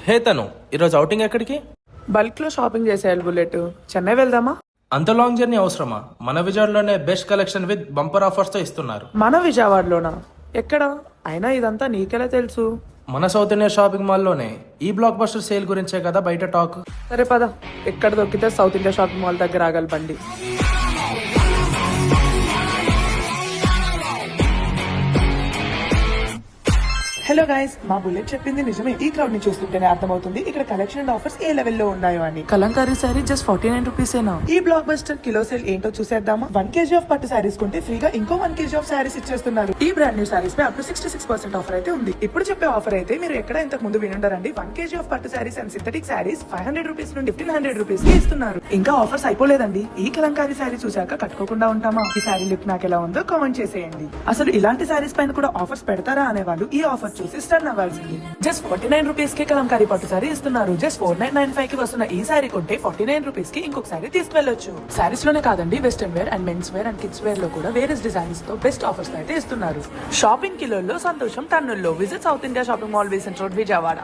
హే తను, ఈరోజు అవుటింగ్ ఎక్కడికి? బల్క్ లో షాపింగ్ చేసేయాలి బుల్లెట్. చెన్నై వెళ్దామా? అంత లాంగ్ జర్నీ అవసరమా? మన విజయవాడలోనే best collection with bumper offers తో ఇస్తున్నారు. మన విజయవాడలోనా? ఎక్కడ? అయినా ఇదంతా నీకెలా తెలుసు? మన సౌత్ ఇండియా షాపింగ్ మాల్లోనే. ఈ బ్లాక్ బస్టర్ సేల్ గురించే కదా బయట టాక్. సరే పద, ఎక్కడ దొరికితే సౌత్ ఇండియా షాపింగ్ మాల్ దగ్గర ఆగాలి బండి. హలో గైస్, మా బుల్లెట్ చెప్పింది నిజమే. ఈ క్రౌడ్ ని చూస్తుంటేనే అర్థమవుతుంది ఇక్కడ కలెక్షన్ అండ్ ఆఫర్స్ ఏ లెవెల్లో ఉన్నాయో అని. Kalamkari sorry just 49 రూపీసేనా? ఈ బ్లాక్ బస్టర్ కిలో సేల్ ఏంటో చూసేద్దామా? 1 kg ఆఫ్ పట్టు సారీస్ కొంటే ఫ్రీగా ఇంకో 1 kg ఆఫ్ సారీస్ ఇచ్చేస్తున్నారు. ఈ బ్రాండ్ న్యూ సారీస్ పై అప్ టు 66% ఆఫర్ అయితే ఉంది. ఇప్పుడు చెప్పే ఆఫర్ అయితే మీరు ఎక్కడ ఇంతకు ముందు వినుంటారండి. 1 kg ఆఫ్ పట్టు saris and synthetic saris 500 rupees నుండి 1500 రూపీస్ కి ఇస్తున్నారు. ఇంకా ఆఫర్స్ అయిపోలేదండి. ఈ కలంకారీ సారీ చూసాక కట్టుకోకుండా ఉంటామా? ఈ సారీ లుక్ నాకు ఎలా ఉందో కామెంట్ చేసేయండి. అసలు ఇలాంటి సారీస్ పైన కూడా ఆఫర్స్ పెడతారా అనే వాళ్ళు ఈ ఆఫర్ చూసి స్టన్ అవ్వాలి. జస్ట్ 49 రూపీస్ కి కలంకారీ పట్టు సారీ ఇస్తున్నారు. జస్ట్ 4995 కి వస్తున్న ఈ సారీ కొంటే 49 రూపీస్ కి ఇంకొక సారీ తీసుకెళ్లొచ్చు. సారీస్ లోనే కాదండి, western wear and men's wear and kids wear లో కూడా వేరియస్ డిజైన్స్ తో బెస్ట్ ఆఫర్స్ అయితే ఇస్తున్నారు. షాపింగ్ కిలోల్లో సంతోషం టన్నుల్లో. Visit South India Shopping Mall, Vijayawada.